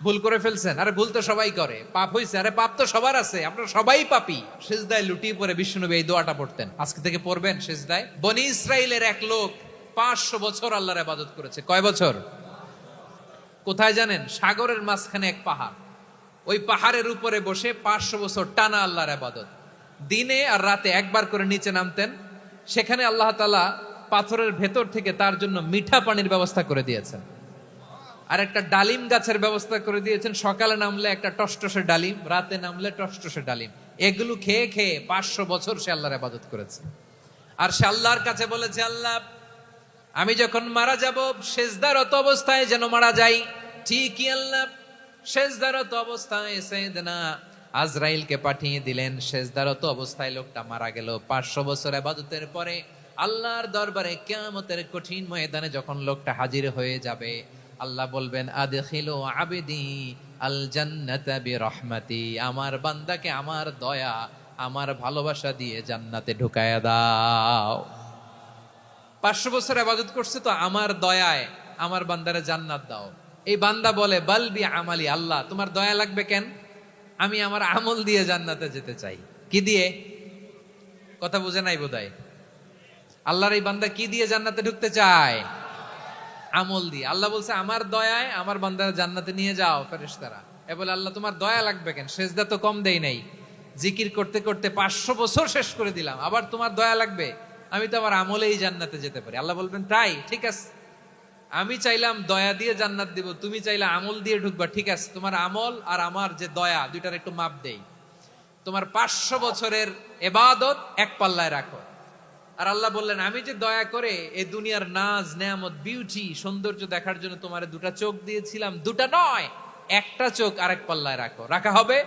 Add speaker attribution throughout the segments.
Speaker 1: ভুল করে ফেলছেন, আরে ভুল তো সবাই করে, পাপ হয়েছে, আরে পাপ তো সবার আছে, আমরা সবাই পাপী। সিজদায় লুটিয়ে পড়ে বিশ্বনবী এই দোয়াটা পড়তেন, আজকে থেকে পড়বেন সিজদায়। বনি ইসরাইলের এক লোক 500 বছর আল্লাহর ইবাদত করেছে। কয় বছর? কোথায় জানেন? সাগরের মাঝখানে এক পাহাড়, ওই পাহাড়ের উপরে বসে 500 বছর টানা আল্লাহর ইবাদত। দিনে আর রাতে একবার করে নিচে নামতেন। সেখানে আল্লাহ তাআলা পাথরের ভেতর থেকে তার জন্য মিঠা পানির ব্যবস্থা করে দিয়েছেন, আর একটা ডালিম গাছের ব্যবস্থা করে দিয়েছেন। সকালে নামলে একটা টসটসে ডালিম, রাতে নামলে টসটসে ডালিম। এগুলো খেয়ে খেয়ে 500 বছর সে আল্লাহর ইবাদত করেছে। আর সে আল্লাহর কাছে বলেছে, আল্লাহ আমি যখন মারা যাব সেজদারত অবস্থায় যেন মারা যাই। ঠিকই আল্লাহ সেজদারত অবস্থায় সাইয়েদনা আজরাইলকে পাঠিয়ে দিলেন। সেজদারত অবস্থায় লোকটা মারা গেল। 500 বছর ইবাদতের পরে আল্লাহর দরবারে কিয়ামতের কঠিন ময়দানে যখন লোকটা হাজির হয়ে যাবে, আল্লাহ বলবেন, আদখিলু আবদি আল জান্নাতা বিরহমাতি, আমার বান্দাকে আমার দয়া, আমার ভালোবাসা দিয়ে জান্নাতে ঢুকায়া দাও। 500 বছর ইবাদত করছে তো আমার দয়ায় আমার বান্দারে জান্নাত দাও। এই বান্দা বলে, বালবি আমালি, আল্লাহ তোমার দয়া লাগবে কেন? আমি আমার আমল দিয়ে জান্নাতে যেতে চাই। কি দিয়ে? কথা বুঝে নাই বোধহয়। আল্লাহর এই বান্দা কি দিয়ে জান্নাতে ঢুকতে চায়? আমল দিয়ে। আল্লাহ বলছে, আমার দয়ায় আমার বান্দারা জান্নাতে নিয়ে যাও। ফেরেশতারা এ বলে, আল্লাহ তোমার দয়া লাগবে কেন? সেজদা তো কম দেই নাই, জিকির করতে করতে 500 বছর শেষ করে দিলাম, আবার তোমার দয়া লাগবে? আমি তো আমার আমলেই জান্নাতে যেতে পারি। আল্লাহ বলবেন, তাই ঠিক আছে, আমি চাইলাম দয়া দিয়ে জান্নাত দিব, তুমি চাইলে আমল দিয়ে ঢুকবা, ঠিক আছে, তোমার আমল আর আমার যে দয়া দুইটার একটু মাপ দেই। তোমার 500 বছরের ইবাদত এক পাল্লায় রাখো। আর আল্লাহ বললেন, আমি যে দয়া করে এই দুনিয়ার নাজ নেয়ামত বিউটি সৌন্দর্য দেখার জন্য তোমার দুটা চোখ দিয়েছিলাম, দুটা নয় একটা চোখ আরেক পাল্লায় রাখো। রাখা হবে,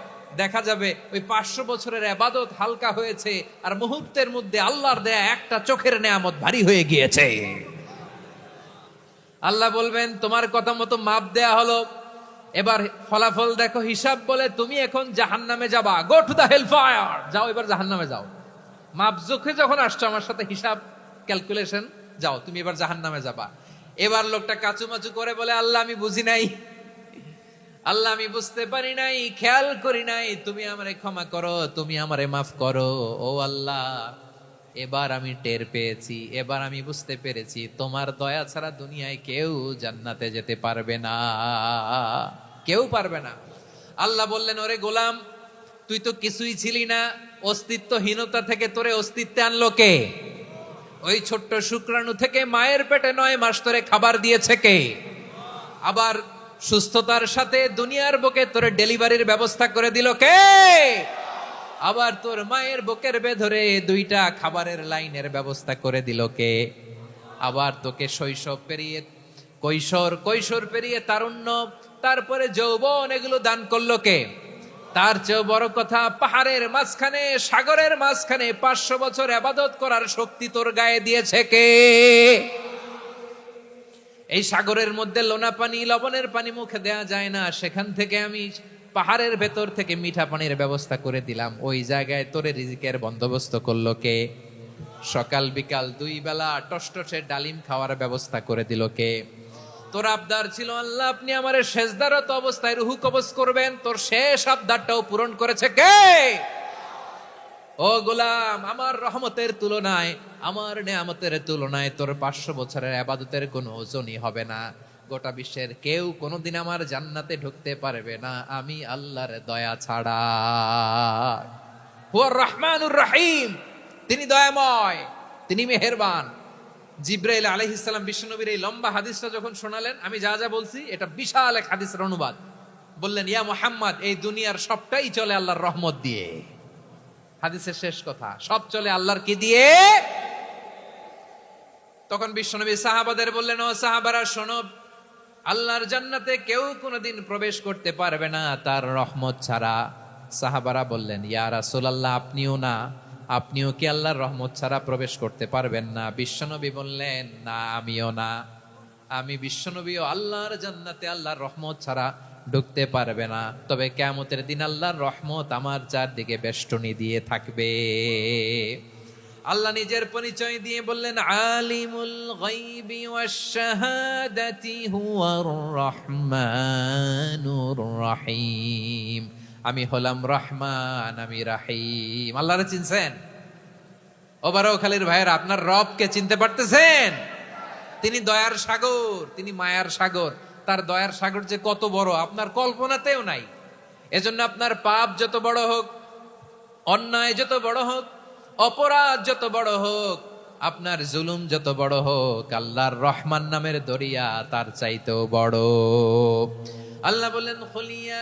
Speaker 1: দেখা যাবে ওই 500 বছরের ইবাদত হালকা হয়েছে, আর মুহূর্তের মধ্যে আল্লাহর দেয়া একটা চোখের নেয়ামত ভারী হয়ে গিয়েছে। আল্লাহ বলবেন, তোমার কথা মতো মাপ দেয়া হলো, এবার ফলাফল দেখো, হিসাব বলে তুমি এখন জাহান্নামে যাবা। Go to the hell fire, যাও এবার জাহান্নামে যাও। মাপ জোখে যখন আসছো আমার সাথে হিসাব ক্যালকুলেশন, যাও তুমি এবার জাহান্নামে যাবা। এবার লোকটা কাচুমাচু করে বলে, আল্লাহ আমি বুঝি নাই, আল্লাহ আমি বুঝতে পারি নাই, খেয়াল করি নাই, তুমি আমারে ক্ষমা করো, তুমি আমারে মাফ করো। ও আল্লাহ, এবার আমি টের পেয়েছি, এবার আমি বুঝতে পেরেছি, তোমার দয়া ছাড়া দুনিয়ায় কেউ জান্নাতে যেতে পারবে না, কেউ পারবে না। আল্লাহ বললেন, ওরে গোলাম, তুই তো কিছুই ছিলি না, অস্তিত্বহীনতা থেকে তোরে অস্তিত্বে আনলো কে? ওই ছোট্ট শুক্রাণু থেকে মায়ের পেটে 9 মাস ধরে খাবার দিয়েছে কে? আবার সুস্থতার সাথে দুনিয়ার বুকে তোরে ডেলিভারির ব্যবস্থা করে দিল কে? আবার তোর মায়ের বুকের ভেতরে 2টা খাবারের লাইনের ব্যবস্থা করে দিল কে? আবার তোকে শৈশব পেরিয়ে কৈশোর পেরিয়ে তারুণ্য, তারপরে যৌবন, এগুলো দান করলো কে? তার চেয়েও বড় কথা, পাহাড়ের মাঝখানে সাগরের মাঝখানে 500 বছর ইবাদত করার শক্তি তোর গায়ে দিয়েছে কে? এই সাগরের মধ্যে লোনা পানি, লবণের পানি মুখে দেয়া যায় না, সেখান থেকে আমি পাহাড়ের ভেতর থেকে মিঠা পানির ব্যবস্থা করে দিলাম। ওই জায়গায় তোরে রিজিকের বন্দোবস্ত করলো কে? সকাল বিকাল 2 বেলা টসটসে ডালিম খাওয়ার ব্যবস্থা করে দিল কে? তোর আবদার ছিল, আল্লাহ আপনি আমারে সেজদারত অবস্থায় রুহু কবজ করবেন, তোর শেষ আবদারটাও পূরণ করেছে কে? ও গোলাম, আমার রহমতের তুলনায়, আমার নেয়ামতের তুলনায় তোর 500 বছরের ইবাদতের কোনো ওজনই হবে না। গোটা বিশ্বের কেউ কোনোদিন আমার জান্নাতে ঢুকতে পারবে না আমি আল্লাহর দয়া ছাড়া। হুয়ার রহমানুর রহিম, তিনি দয়াময়, তিনি মেহেরবান। জিব্রাইল আলাইহিস সালাম বিশ্বনবীর এই লম্বা হাদিসটা যখন শোনালেন, আমি যা যা বলছি এটা বিশাল এক হাদিসের অনুবাদ। বললেন, ইয়া মুহাম্মদ, এই দুনিয়ার সবটাই চলে আল্লাহর রহমত দিয়ে। হাদিসের শেষ কথা, সব চলে আল্লাহর কি দিয়ে? তখন বিশ্বনবী সাহাবাদের বললেন, ও সাহাবারা শোনো, আল্লাহর জান্নাতে কেউ কোনোদিন প্রবেশ করতে পারবে না তার রহমত ছাড়া। সাহাবারা বললেন, ইয়া রাসূলুল্লাহ, আপনিও না? আপনিও কি আল্লাহর রহমত ছাড়া প্রবেশ করতে পারবেন না? বিশ্বনবী বললেন, না আমিও না, আমি বিশ্বনবীও আল্লাহর জান্নাতে আল্লাহর রহমত ছাড়া ঢুকতে পারবে না। তবে কিয়ামতের দিন আল্লাহর রহমত আমার চারদিকে বেষ্টনী দিয়ে থাকবে। আল্লাহ নিজের পরিচয় দিয়ে বললেন, আলিমুল গায়বি ওয়াশ শাহাদাতি হুয়ার রহমানুর রাহিম। আমি হলাম রহমান, আমি রাহিম। আল্লাহরে চিনছেন? ওবারখালীর ভাইয়ের, আপনার রবকে চিনতে পারতেছেন? তিনি দয়ার সাগর, তিনি মায়ার সাগর। তার দয়ার সাগর যে কত বড় আপনার কল্পনাতেও নাই। এজন্য আপনার পাপ যত বড় হোক, অন্যায় যত বড় হোক, অপরাধ যত বড় হোক, আপনার জুলুম যত বড় হোক, আল্লাহর রহমান নামের দরিয়া তার চাইতেও বড়। আল্লাহ বলেন, খুলিয়া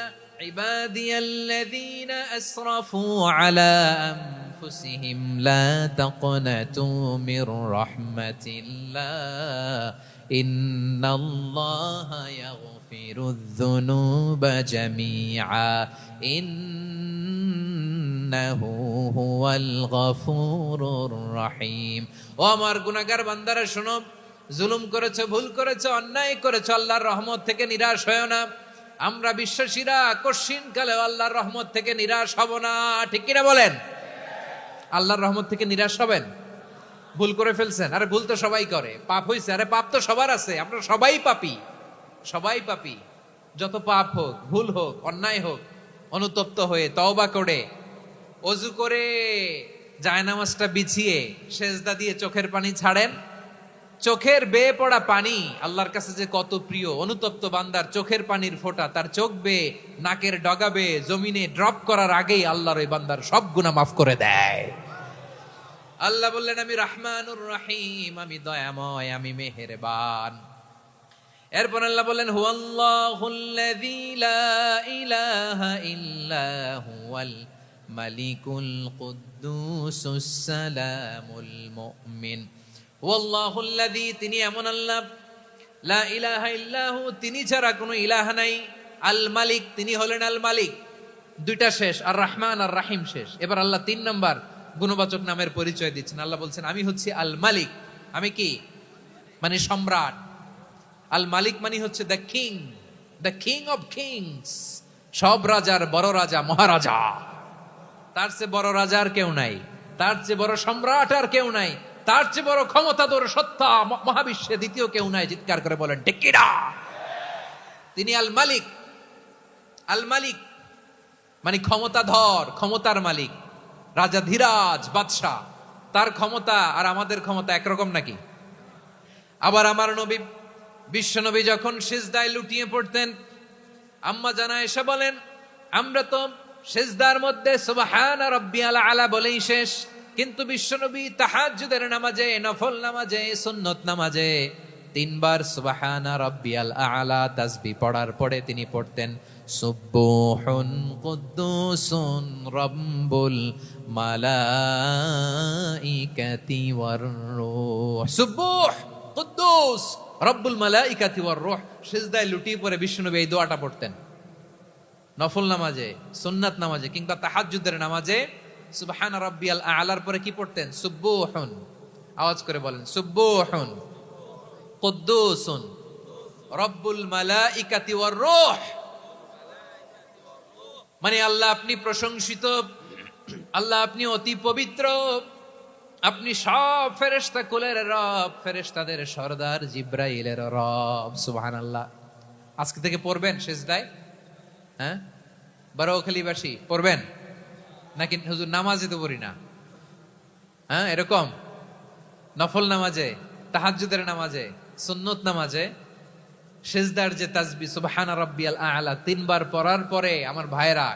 Speaker 1: ইবাদিয়াল্লাযীনা আসরাফু আলা আনফুসিহিম লা তাকনাতু মির রাহমাতিল্লাহ ইন্নাল্লাহা ইয়াগফিরুয যুনুবা জামিআ ইন্নাহু হুয়াল গফুরুর রহিম। ও আমার গুনাহগার বান্দারা শোনো, জুলুম করেছো, ভুল করেছো, অন্যায় করেছো, আল্লাহর রহমত থেকে নিরাশ হয়ো না। আমরা বিশ্বাসীরা কশিনকালে আল্লাহর রহমত থেকে নিরাশ হব না, ঠিক কিনা বলেন? আল্লাহর রহমত থেকে নিরাশ হবেন? ভুল করে ফেলছেন, আরে ভুল তো সবাই করে, পাপ হয়েছে, আরে পাপ তো সবার আছে, আমরা সবাই পাপী, সবাই পাপী। যত পাপ হোক, ভুল হোক, অন্যায় হোক, অনুতপ্ত হয়ে তওবা করে, ওযু করে, জায়নামাজটা বিছিয়ে সেজদা দিয়ে চোখের পানি ছাড়েন। চোখের বেয়ে পড়া পানি আল্লাহর কাছে যে কত প্রিয়। অনুতপ্ত বান্দার চোখের পানির ফোঁটা তার চোখ বেয়ে, নাকের ডগা বেয়ে জমিনে ড্রপ করার আগেই আল্লাহর ওই বান্দার সব গুনাহ মাফ করে দেয়। আল্লাহ বললেন, আমি রহমানুর রহিম, আমি দয়াময়, আমি মেহেরবান। এরপর আল্লাহ বললেন, হুয়াল্লাহুল্লাযী লা ইলাহা ইল্লা হুয়াল মালিকুল কুদ্দুসুস সালামুল মুমিন। হুয়াল্লাহুল্লাযী, তিনি এমন আল্লাহ, লা ইলাহা ইল্লাহু, তিনি ছাড়া কোনো ইলাহ নাই, আল মালিক, তিনি হলেন আল মালিক। দুইটা শেষ, আর রহমান আর রাহিম শেষ। এবার আল্লাহ 3 নাম্বার গুণবাচক নামের পরিচয় দিচ্ছেন। আল্লাহ বলছেন, আমি হচ্ছি আল মালিক। আমি কি? মানে সম্রাট। আল মালিক মানে হচ্ছে the king, the king of kings, সব রাজার বড় রাজা, মহারাজা। তার চেয়ে বড় রাজা আর কেউ নাই, তার চেয়ে বড় সম্রাট আর কেউ নাই, তার চেয়ে বড় ক্ষমতাধর সত্তা মহাবিশ্বে দ্বিতীয় কেউ নাই। চিৎকার করে বলেন ঠিক কিনা? তিনি আল মালিক। আল মালিক মানে ক্ষমতাধর, ক্ষমতার মালিক, রাজা ধীরাজ বাদশাহ। তার ক্ষমতা আর আমাদের ক্ষমতা একরকম নাকি? আবার আমার নবী, বিশ্ব নবী যখন সিজদায় লুটিয়ে পড়তেন, আম্মা জানা এসে বলেন, আমরা তো সিজদার মধ্যে সুবহানা রাব্বিয়াল আলা বলেই শেষ, কিন্তু বিশ্বনবী তাহাজ্জুদের নামাজে, নফল নামাজে, সুন্নত নামাজে 3 বার সুবহানা রাব্বিয়াল আলা তাসবিহ পড়ার পরে তিনি পড়তেন, সুবহুন কুদ্দুসুন রাব্বুল মালাইকাতি ওয়ার রূহ। সুবহ, কুদ্দুস, রব্বুল মালাইকাতি ওয়ার রূহ। সিজদায় লুটিয়ে পড়ে বিশ্বনবী এই দোয়াটা পড়তেন। নফল নামাজে, সুন্নাত নামাজে কিংবা তাহাজ্জুদের নামাজে সুবহানা রাব্বিয়াল আলার পরে কি পড়তেন? সুবহুন। আওয়াজ করে বলেন, সুবহুন কুদ্দুসুন রব্বুল মালাইকাতি ওয়ার রূহ। মানে আল্লাহ আপনি প্রশংসিত, আল্লাহ আপনি অতি পবিত্র, আপনি সব ফেরেশতা কুলের রব, ফেরেশতাদের সরদার জিব্রাইলের রব। সুবহানাল্লাহ। আজকে থেকে পড়বেন সিজদায়? হ্যাঁ, বারোখালীবাসী পড়বেন নাকি? হুজুর নামাজে তো পড়ি না। হ্যাঁ, এরকম নফল নামাজে, তাহাজ্জুদের নামাজে, সুন্নত নামাজে সিজদার যে তাসবিহ সুবহানা রাব্বিয়াল আ'লা 3 বার পড়ার পরে আমার ভাইরা,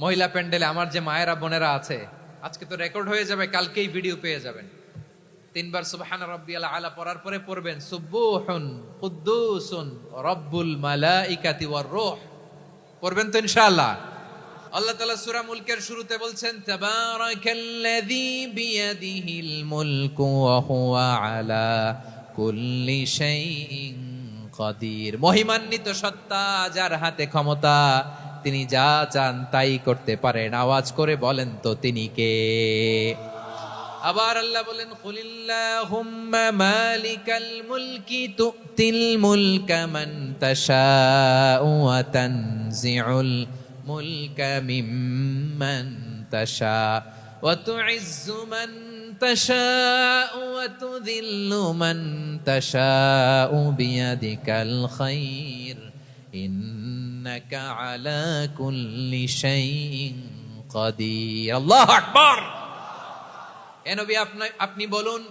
Speaker 1: মহিলা প্যান্ডেলে আমার যে মায়েরা বোনেরা আছে, আজকে তো রেকর্ড হয়ে যাবে, কালকেই ভিডিও পেয়ে যাবেন। 3 বার সুবহানা রাব্বিয়াল আ'লা পড়ার পরে পড়বেন সুবহুন কুদ্দুসুন রব্বুল মালাইকাতি ওয়ার রূহ। পড়বেন তো ইনশাআল্লাহ। আল্লাহ তাআলা সূরা মুলকের শুরুতে বলছেন, তাবারাকাল্লাযী বিয়াদিহিল মুলকু ওয়া হুয়া আলা কুল্লি শাইইন কাদির। মহিমান্বিত সত্তা, যার হাতে ক্ষমতা, তিনি যা চান তাই করতে পারেন। আওয়াজ করে বলেন তো তিনি কে? আবার আল্লাহ বলেন, কুলিল্লাহুম্মা মালিকাল মুলকি তুতিল মুলকা মান তাশাউ ওয়া তানজিউল মুলকা মিম্মান তাশা ওয়া তুইজ্জু মান তাশাউ ওয়া তুযিল্লু মান তাশাউ বিয়াদিকাল খায়র ইন্নাকা আলা কুল্লি শাইইন কাদির। আল্লাহু আকবার। এ নবী আপনি বলুন,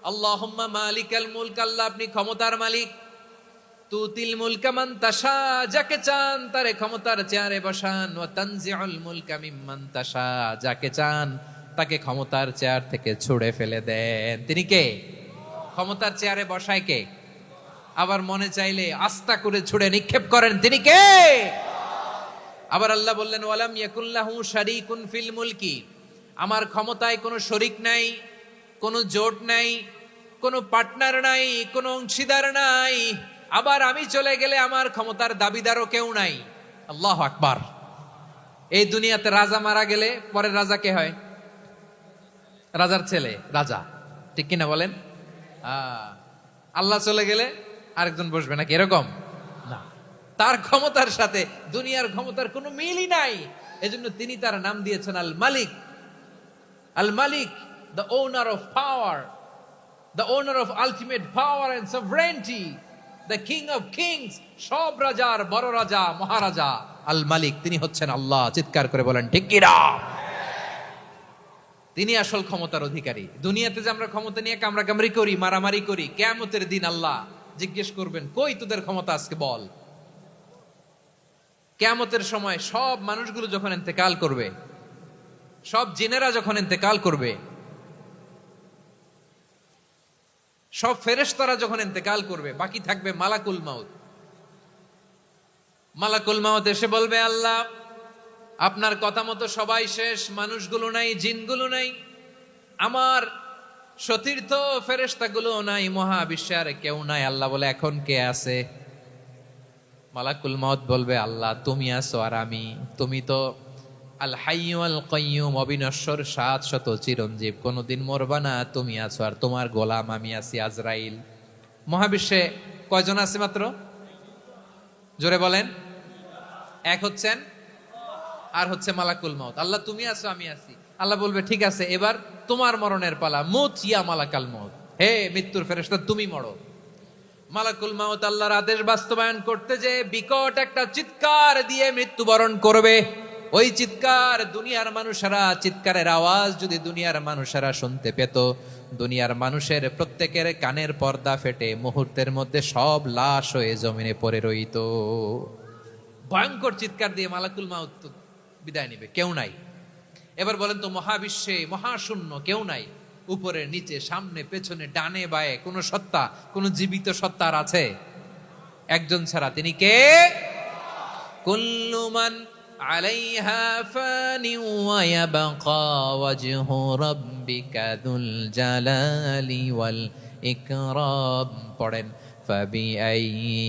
Speaker 1: আল্লাহুম্মা মালিকাল মুলক, আল্লাহ আপনি ক্ষমতার মালিক। তুতিল মুলকা মান তাশা, যাকে চান তারে ক্ষমতার চেয়ারে বসান। ওয়া তানজিউল মুলকা মিম্মান তাশা, যাকে চান তাকে ক্ষমতার চেয়ার থেকে ছুড়ে ফেলে দেন। তিনি কে? ক্ষমতার চেয়ারে বসায় কে? আবার মনে চাইলে আস্থা করে ছুড়ে নিক্ষেপ করেন, তিনি কে? আবার আল্লাহ বললেন, ওয়ালাম ইয়াকুল্লাহু শারীকুন ফিল মুলকি, আমার ক্ষমতায় কোনো শরীক নাই, কোনো জোট নাই, কোনো পার্টনার নাই, কোনো অংশীদার নাই। আবার আমি চলে গেলে আমার ক্ষমতার দাবিদারও কেউ নাই। আল্লাহু আকবার। এই দুনিয়াতে রাজা মারা গেলে পরের রাজা কে হয়? রাজার ছেলে রাজা, ঠিক কিনা বলেন? আল্লাহ চলে গেলে আরেকজন বসবে নাকি? এরকম না, তার ক্ষমতার সাথে দুনিয়ার ক্ষমতার কোনো মিলই নাই। এজন্য তিনি তার নাম দিয়েছেন আল মালিক। আল মালিক, the owner of power, the owner of ultimate power and sovereignty, the king of kings, সব রাজার বড় রাজা, মহারাজা আল মালিক, তিনি হচ্ছেন আল্লাহ। চিৎকার করে বলেন ঠিক কি না? তিনি আসল ক্ষমতার অধিকারী। দুনিয়াতে যে আমরা ক্ষমতা নিয়ে কামড়াকামড়ি করি, মারামারি করি, কিয়ামতের দিন আল্লাহ জিজ্ঞেস করবেন, কই তোদের ক্ষমতা আজকে বল। কিয়ামতের সময় সব মানুষগুলো যখন ইন্তেকাল করবে, সব জিনেরা যখন ইন্তেকাল করবে, সব ফেরেশতারা যখন ইন্তেকাল করবে, বাকি থাকবে মালাকুল মাউত। মালাকুল মাউত এসে বলবে, আল্লাহ আপনার কথা মতো সবাই শেষ, মানুষগুলো নাই, জিনগুলো নাই, আমার সতীর্থ ফেরেশতাগুলো নাই, মহাবিশ্বে আর কেউ নাই। আল্লাহ বলে, এখন কে আছে? মালাকুল মাউত বলবে, আল্লাহ তুমি আছো আর আমি। তুমি তো আল হাইয়্যু আল কাইয়্যুম, অবিনশ্বর, শাশ্বত, চিরঞ্জীব, কোনদিন মরবা না, তুমি আছো আর তোমার গোলাম আমি আছি আজরাইল। মহাবিশ্বে কয়জন আছে মাত্র? জোরে বলেন। এক হচ্ছেন আর হচ্ছে মালাকুল মাউত। আল্লাহ তুমি আছো আমি আছি। আল্লাহ বলবে, ঠিক আছে, এবার তোমার মরণের পালা। মুত ইয়া মালাকাল মাউত, হে মৃত্যুর ফেরেশতা তুমি মরো। মালাকুল মাউত আল্লাহর আদেশ বাস্তবায়ন করতে যে বিকট একটা চিৎকার দিয়ে মৃত্যুবরণ করবে। ওই চিৎকার দুনিয়ার মানুষেরা, চিৎকারের আওয়াজ যদি দুনিয়ার মানুষেরা শুনতে পেত, দুনিয়ার মানুষের প্রত্যেকের কানের পর্দা ফেটে মুহূর্তের মধ্যে সব লাশ হয়ে জমিনে পড়ে রইত। ভয়ঙ্কর চিৎকার দিয়ে মালাকুল মাউত বিদায় নিবে, কেউ নাই। এবার বলেন তো, মহাবিশ্বে মহাশূন্য, কেউ নাই, উপরে নিচে সামনে পেছনে ডানে বায়ে কোন সত্তা, কোন জীবিত সত্তা আর আছে? একজন ছাড়া, তিনি কে? কুল্লু মান আলাইহা ফানি ওয়া ইয়াবকা ওয়াজহু রাব্বিকা যুল জালালি ওয়াল ইকরাম। পড়েন, ফাবিআইয়ি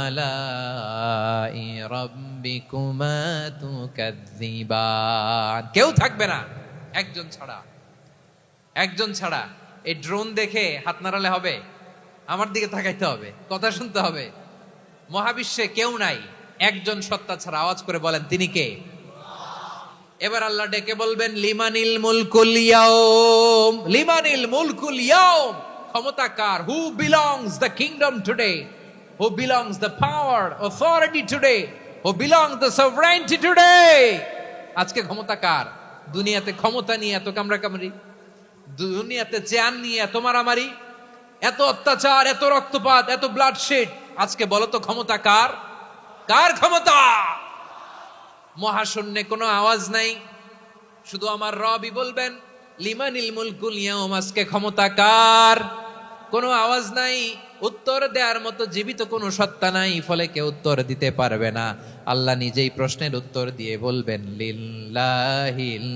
Speaker 1: আলাই রাব্বিকুমা তুকাযযিবান। কেউ থাকবে না একজন ছাড়া, একজন ছাড়া। এই ড্রোন দেখে হাত নাড়ালে হবে? আমার দিকে তাকাইতে হবে, কথা শুনতে হবে। মহাবিশ্বে কেউ নাই, একজন সত্তা ছাড়া। আওয়াজ করে বলেন, তিনি কে? এবার আল্লাহ ডেকে বলবেন, লিমানিল মুলকুল ইয়াউম, লিমানিল মুলকুল ইয়াউম। ক্ষমতা কার? Who belongs the kingdom today, who belongs the power authority today, who belongs the sovereignty today. আজকে ক্ষমতা কার? দুনিয়াতে ক্ষমতা নিয়ে এত কামড়াকামড়ি, দুনিয়াতে চেয়ার নিয়ে এত মারামারি, এত অত্যাচার, এত রক্তপাত, এত ব্লাডশেড। আজকে বলো তো ক্ষমতা কার? কার ক্ষমতা? মহাশূন্যে কোনো আওয়াজ নাই, শুধু আমার রবই বলবেন, লিমানিল মুলকুল ইয়াউম। আজকে ক্ষমতা কার? কোনো আওয়াজ নাই, উত্তর দেওয়ার মতো জীবিত কোনো সত্তা নাই, ফলে কেউ উত্তর দিতে পারবে না। আল্লাহ নিজেই প্রশ্নের উত্তর দিয়ে বলবেন, লিল্লাহিল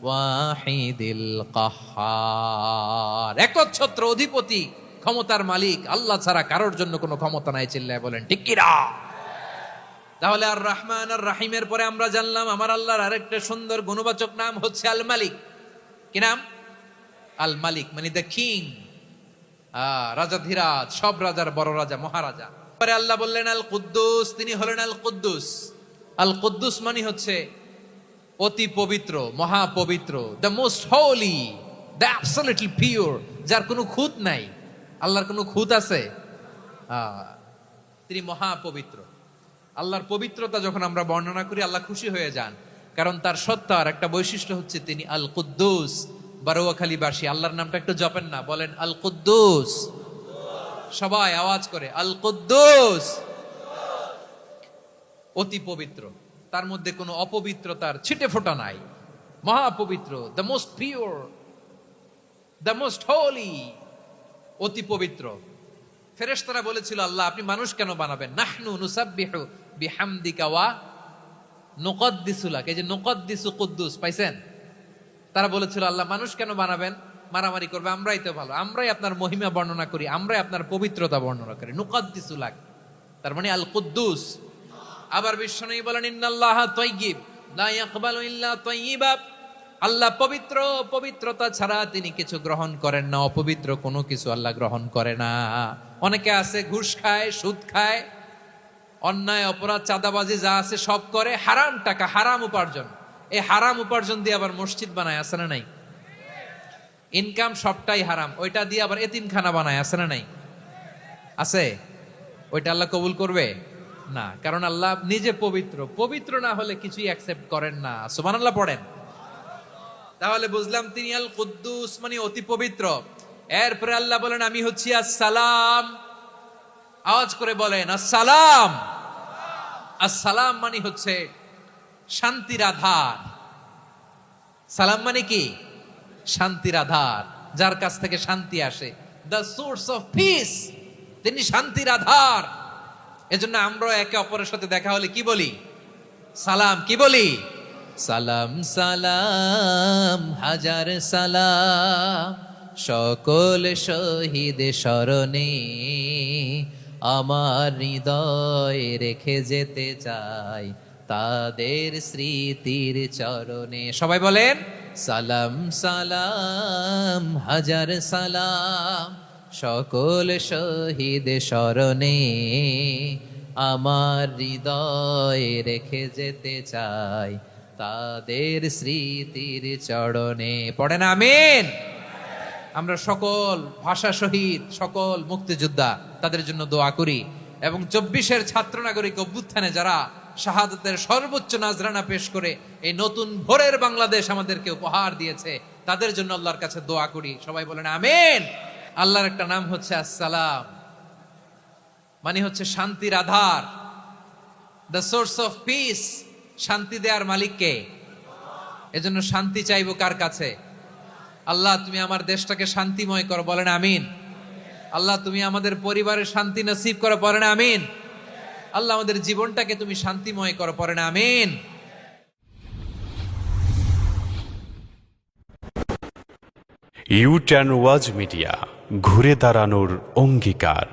Speaker 1: ওয়াহিদিল কাহ্হার। একচ্ছত্র অধিপতি, ক্ষমতার মালিক আল্লাহ ছাড়া কারোর জন্য কোনো ক্ষমতা নাই। চিল্লায় বলেন ঠিক কি না? তাহলে আর রহমান আর রাহিমের পরে আমরা জানলাম আমার আল্লাহর আরেকটা সুন্দর গুণবাচক নাম হচ্ছে আল মালিক। কি নাম? আল মালিক, মানে দ্য কিং, রাজাধিরাজ, সব রাজার বড় রাজা, মহারাজা। পরে আল্লাহ বললেন আল কুদ্দুস, তিনি হলেন আল কুদ্দুস। আল কুদ্দুস মানে হচ্ছে অতি পবিত্র, মহাপবিত্র, the most holy, the absolutely pure, যার কোনো খুঁত নাই। আল্লাহর কোনো খুঁত আছে? তিনি মহাপবিত্র। আল্লাহর পবিত্রতা যখন আমরা বর্ণনা করি আল্লাহ খুশি হয়ে যান, কারণ তার সত্তার একটা বৈশিষ্ট্য হচ্ছে তিনি আল কুদ্দুস। বারোয়াখালীবাসী আল্লাহর নামটা একটু জপেন না, বলেন আল কুদ্দুস, সবাই আওয়াজ করে আল কুদ্দুস। অতি পবিত্র, তার মধ্যে কোনো অপবিত্রতার ছিটে ফোঁটা নাই, মহাপবিত্র, the most pure, the most holy, অতি পবিত্র। ফেরেশতারা বলেছিল আল্লাহ আপনি মানুষ কেন বানাবেন? নাহনু নুসাব্বিহু বিহামদিকা ওয়া নুকদ্দিসু লাক। এই যে নুকদ্দিসু কুদ্দুস পাইছেন? তারা বলেছিল আল্লাহ মানুষ কেন বানাবেন, মারামারি করবে, আমরাই তো ভালো, আমরাই আপনার মহিমা বর্ণনা করি, আমরাই আপনার পবিত্রতা বর্ণনা করি। নুকদ্দিসু লাক তার মানে আল কুদ্দুস। আবার বিশ্বনবী বলেন ইন্নাল্লাহা তাইয়্যিব লা ইয়াকবালু ইল্লা তাইয়্যিবা। আল্লাহ পবিত্র, পবিত্রতা ছাড়া তিনি কিছু গ্রহণ করেন না, অপবিত্র কোনো কিছু আল্লাহ গ্রহণ করে না। অনেকে আছে ঘুষ খায়, সুদ খায়, অন্যায় অপরাধ চাঁদাবাজি যা আছে সব করে, হারাম টাকা, হারাম উপার্জন। এই হারাম উপার্জন দিয়ে আবার মসজিদ বানায়, আছে না নাই? ইনকাম সবটাই হারাম, ওইটা দিয়ে আবার এতিমখানা বানায়, আছে না নাই? আছে। ওইটা আল্লাহ কবুল করবে না, কারণ আল্লাহ নিজে পবিত্র। পবিত্র না হলে কিছুই অ্যাকসেপ্ট করেন না। সুবহানাল্লাহ পড়েন। তাহলে বুঝলাম তিনি আল কুদ্দুস মানে অতি পবিত্র। এরপরে আল্লাহ বলেন আমি হচ্ছি আসসালাম। আওয়াজ করে বলেন আসসালাম। আসসালাম মানে হচ্ছে শান্তির আধার। সালাম মানে কি? শান্তির আধার, যার কাছ থেকে শান্তি আসে। দ্য সোর্স অফ পিস, তিনি শান্তির আধার। এজন্য আমরা একে অপরের সাথে দেখা হলে কি বলি? সালাম। কি বলি? সালাম সালাম হাজার সালাম সকল শহীদ স্মরণে, আমার হৃদয় রেখে যেতে চাই তাদের স্মৃতির চরণে। সবাই বলেন সালাম সালাম হাজার সালাম সকল শহীদ স্মরণে, আমার হৃদয় রেখে যেতে চাই তাদের স্মৃতির চরণে। পড়েন আমিন। আমরা সকল ভাষা শহীদ, সকল মুক্তিযোদ্ধা তাদের জন্য দোয়া করি, এবং 24-এর ছাত্র নাগরিক অভ্যুত্থানে যারা শাহাদাতের সর্বোচ্চ নাজরানা পেশ করে এই নতুন ভোরের বাংলাদেশ আমাদেরকে উপহার দিয়েছে, তাদের জন্য আল্লাহর কাছে দোয়া করি। সবাই বলেন আমিন। আল্লাহর একটা নাম হচ্ছে আসসালাম, মানে হচ্ছে শান্তির আধার, দ্য সোর্স অফ পিস। শান্তি দেওয়ার মালিক কে? এজন্য শান্তি চাইবো কার কাছে? আল্লাহ তুমি আমার দেশটাকে শান্তিময় করো, বলেন আমিন। আল্লাহ তুমি আমাদের পরিবারের শান্তি নসিব করো, পড়েন আমিন। আল্লাহ আমাদের জীবনটাকে তুমি শান্তিময় করো, পড়েন আমিন।
Speaker 2: ইউ-টার্ন ওয়াজ মিডিয়া, ঘুরে দাঁড়ানোর অঙ্গীকার।